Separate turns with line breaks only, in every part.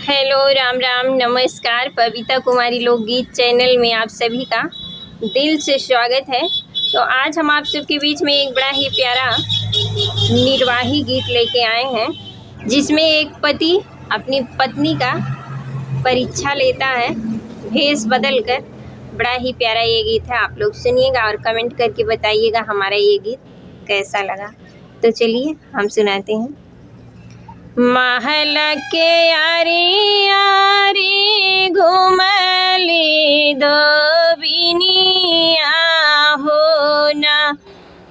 Hello, Ram Ram, नमस्कार। पविता कुमारी लोकगीत channel में आप सभी का दिल से स्वागत है। तो आज हम आप सबके बीच में एक बड़ा ही प्यारा निर्वाही गीत लेके आए हैं, जिसमें एक पति अपनी पत्नी का परीक्षा लेता है भेष बदल कर। बड़ा ही प्यारा ये गीत है। आप लोग सुनिएगा और कमेंट करके बताइएगा हमारा ये गीत कैसा लगा। तो चलिए हम सुनाते हैं। महल के यारी यारी घुमली दोबिनिया हो ना,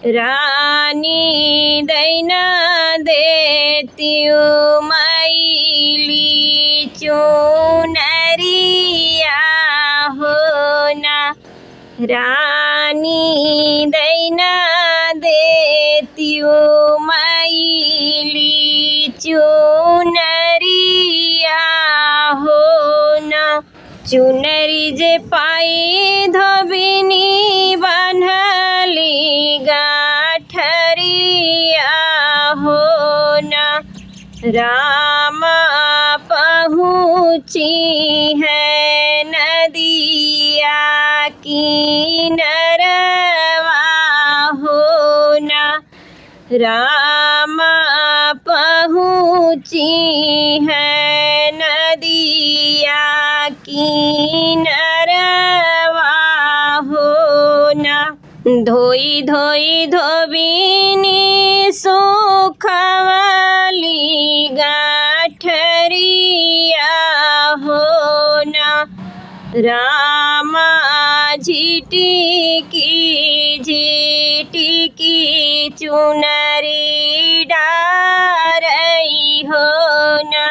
रानी दैना देतियु मैली चुनरिया हो ना, रानी दैना देतियु मैली चुनरिया हो ना। चुनरी जे पाई धोबिनी बान्हली गाठरिया हो ना, रामा पहुँची है नदिया किनरवा हो ना, रामा पहुँची है नदिया किनरवा हो ना। धोई धोई धोबिनी सुखवली गाठरिया हो ना, रामा झिटिकी झिटिकी चुनरी डारई हो ना,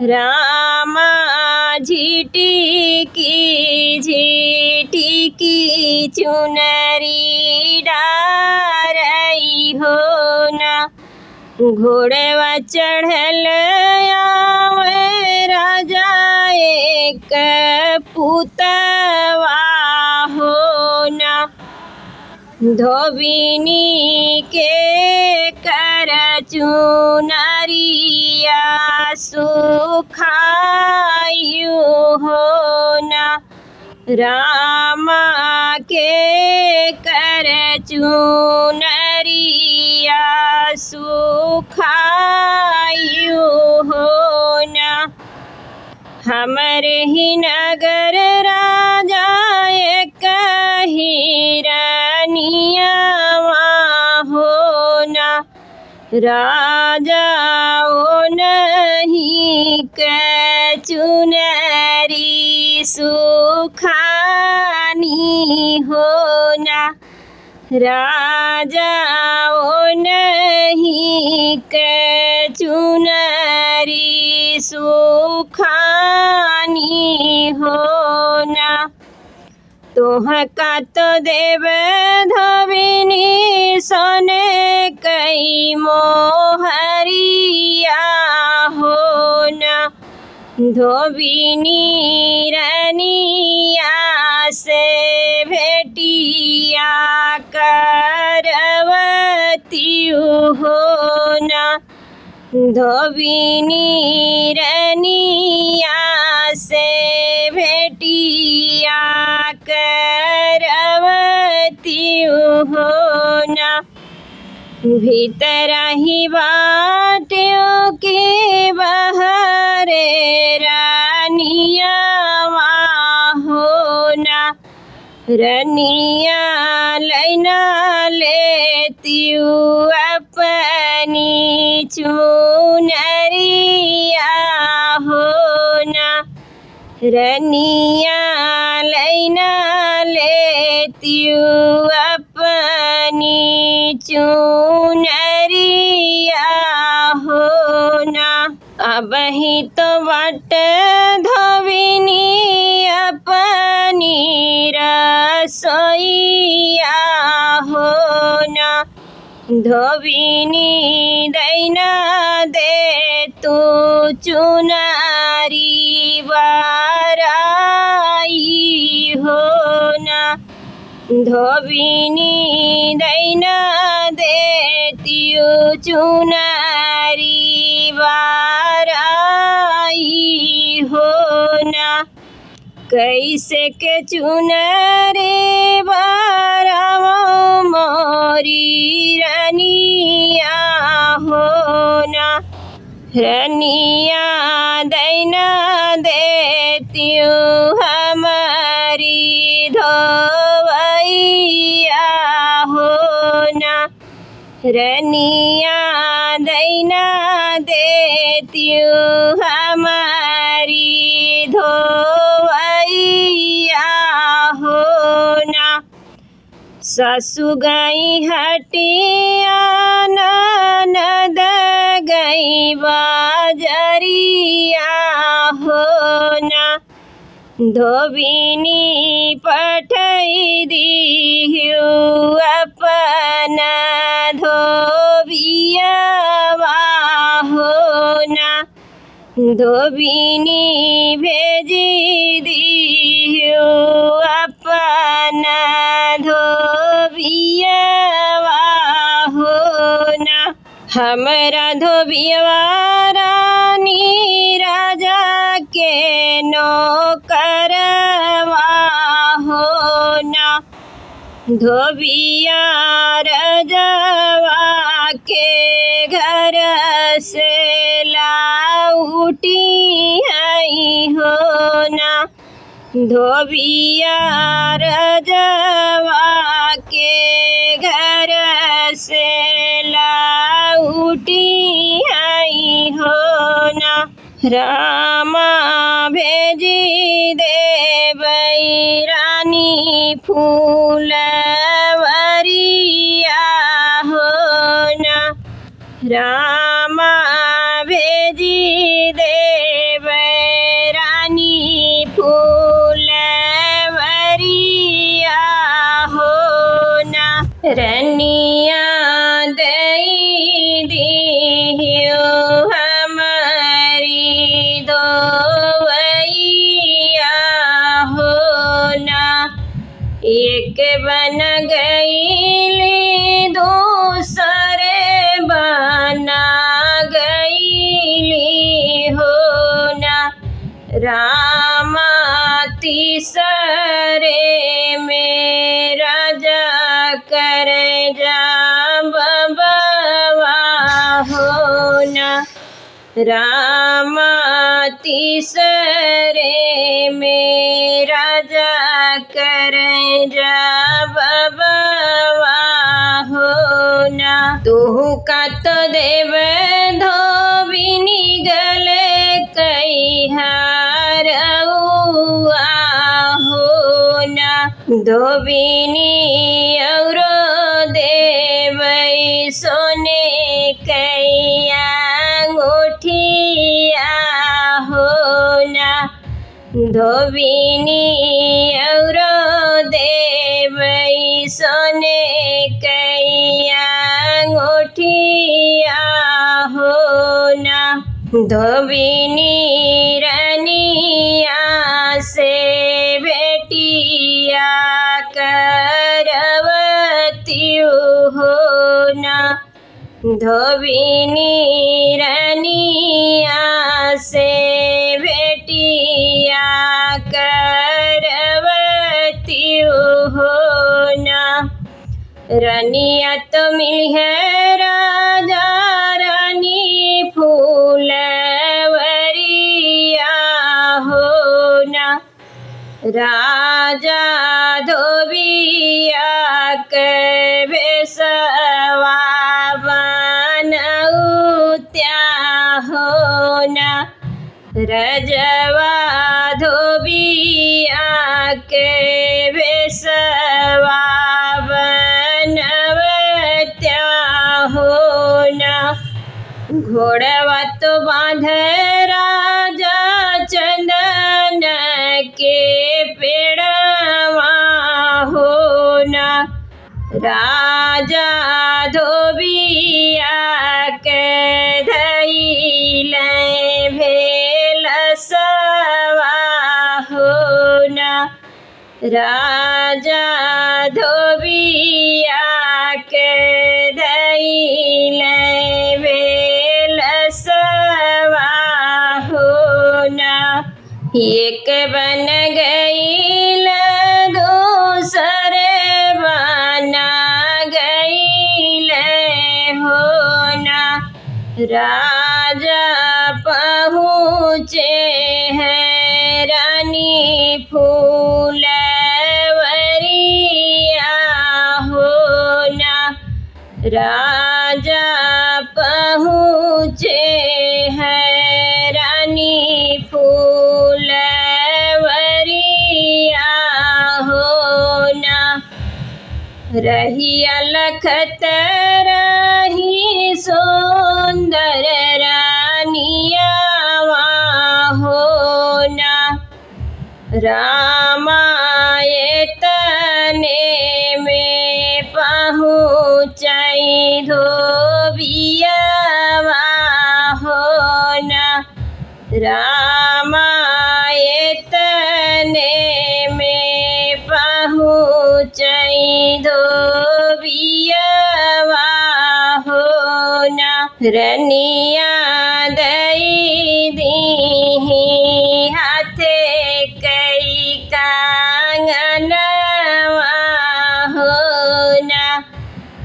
रामा झिटिकी झिटिकी चुनरी डारई हो ना। घोड़वा चढ़ल आवे राजा एक पुतवा हो ना, धोबिनी के कर चुनरिया सुखायु हो ना, रामा के कर चुनरिया सुखायु हो ना। हमरे ही नगर राजा एक हिरनिया हो ना, राजा ओ नहीं के चुनरी सुखानी हो ना, राजा ओ नहीं के चुनरी सुखानी हो ना। तोह का तो देव धोबिनी सोने कई मोहरिया हो ना, धोबिनी रनिया से भेटिया करवतियु हो ना, धोबिनी रनिया से भेटिया करवतियु हो ना। भीतर ही बाटियों के बहरे रानिया हो ना, रनिया लैना लेतियु अपनी चुनरिया हो ना, रनिया लैना लेतियु अपनी चुनरिया हो ना। अब ही तो बट धोबिनी अपनी रसोइया हो ना, धोबिनी दैना दे तू चुनरी बाराई हो ना, धोबिनी दैना देतियु चुनरी बाराई कैसे के चुनरी बारावो मोरी रनिया हो ना। रनिया दैना देतियो हमारी धोवैया हो ना। रनिया दैना देतियो हमारी धोवैया हो ना। सासु गई हटिया ननद गई बाजरिया हो ना। धोबिनी पठई दिहु अपना धोबियावा हो ना। धोबिनी भेजी दिहु अपना धोबियावा हो ना। हमरा धोबियावा रानी राजा के नौकरवा हो ना। धोबिया रजवा के घर से लाउटी आई हो ना। धोबिया रजवा के घर से लाउटी आई हो ना। रामा भेजी देवई रानी फूलवरिया हो ना। रामा भेजी देवई रानी फूलवरिया हो ना। रनिया दई दियो हमारी धोवैया हो ना। एक बन गईली दूसरे बना गईली हो ना। रामा तीसरे में राजा कर जा बबवा हो ना। रामा तीसरे में राजा कर जा बबवा हो ना। तुहु का तो देव धोबिनी गले कई हारउआ हो ना। धोबिनी औरो देवई सोने कैया अंगूठिया हो ना। धोबिनी औरो देवई सोने कैया अंगूठिया हो ना। धोबिनी रनिया से बेटिया करवतियु हो ना। धोबिनी रनिया से बेटिया करवतियु हो ना। रनिया तो मिली है राजा रानी फूलवरिया हो ना। राजा धोबिया के बेसवा बनउत्या हो ना। रजवा धोबिया के बेसवा बनवत्या हो ना। घोड़वा तो बांध राजा चंदन के पेड़वा हो ना। राजा धोबिया के धइले भेलसवा हो ना। राजा धोबिया के धइले भेलसवा हो ना। एक बन गईल दूसरे बना गईल हो ना। राजा पहुँचे हैं रानी फूलवरिया हो ना। राजा पहुँचे हैं रानी फूलवरिया हो ना। रहिया लखत रही सुंदर रानिया हो ना। रामायतने में पहुँचाई धोबिया हो ना। रामायतने में पहुँचाई धोबिया हो ना। रनिया दई दीही हाथे कई कांगनवा हो ना।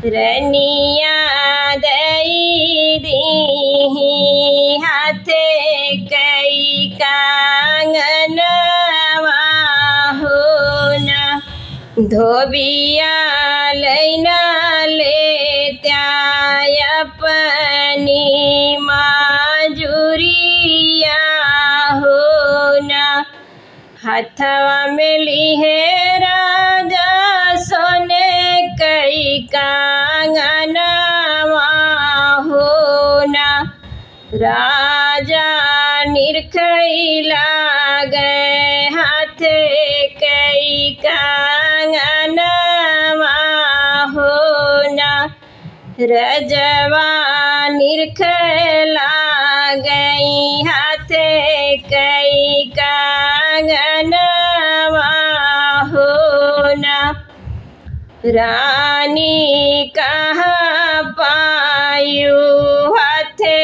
रनिया दई दीही हाथे कई कांगनवा हो ना। धोबिया लैना लेत्या अपनी माजुरिया हो ना। हथवा में लिहे राजा सोने कई कांगनवा हो ना। राजा निरखई लागे हाथे कई कांगनवा हो ना। रजवा निरख लागई हाथे कई कांगनवा हो ना। रानी कहाँ पायु हाथे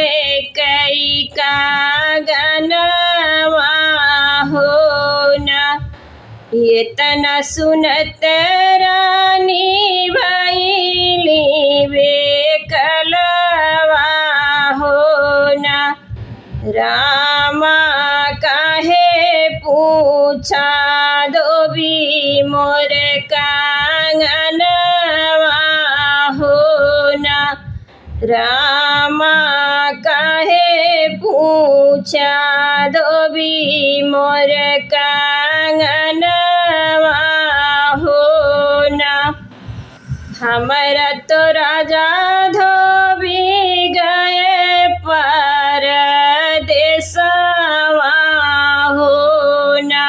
कई कांगनवा हो ना। ये तना सुनत रानी भैली बेकलवा हो ना। रामा काहे पूछा धोबी मोर कांगनवा हो ना। रामा काहे पूछा धोबी मोर कांगनवा हो ना। हमरा तो राजा धोबी गए परदेसवा हो ना।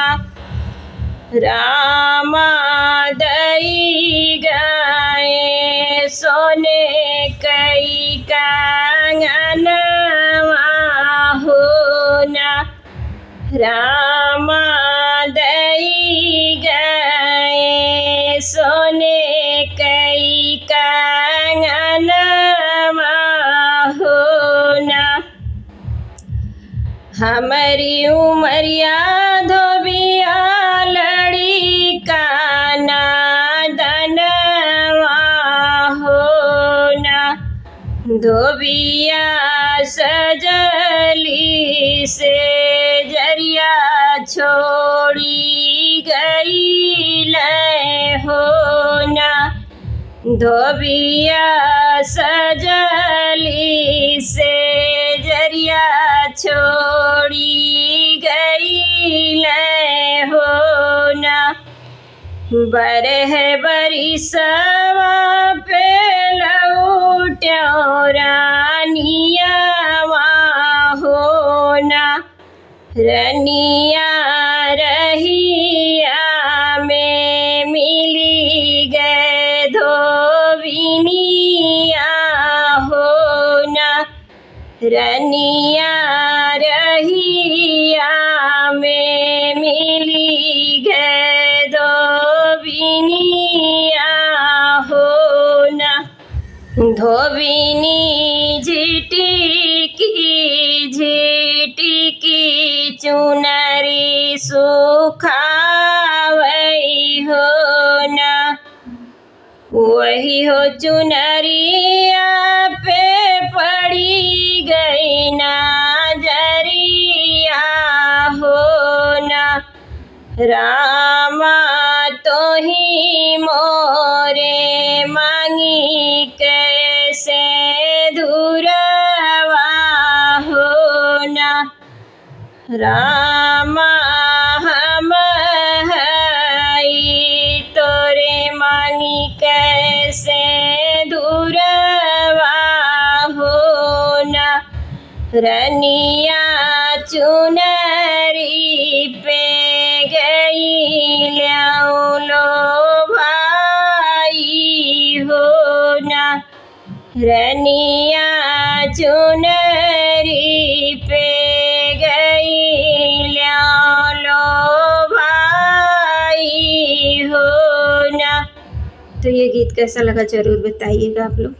रामा दई गए सोने कई कांगनवा हो ना। रामा दई गए सोने कई कांगनवा हो ना। हमारी उमरिया धोबिया लड़ी काना दनवा हो ना। धोबिया सजली से जरिया छोड़ी गई हो ना। धोबिया सजली से जरिया छोड़ी गई हो ना। बरह बरिसवा पे लौट्यो रानियावा हो ना। रनिया रहिया में मिली गए धोबिनिया हो ना। रनिया रहिया में मिली गए धोबिनिया हो ना। धोबिनी झिटकी झिटकी चुनरी सुखावई हो ना। वही हो चुनरिया पे पड़ी गई ना जरिया हो ना। रामा तो ही मोरे मांगी कैसे दूरवा हो ना। रामा हम हई तोरे मांगी कैसे दूरवा हो ना। रनिया चुनरी पे गई लो भाई हो ना। रनिया चुनरी पे गई लो भाई हो ना। तो ये गीत कैसा लगा ज़रूर बताइएगा आप लोग।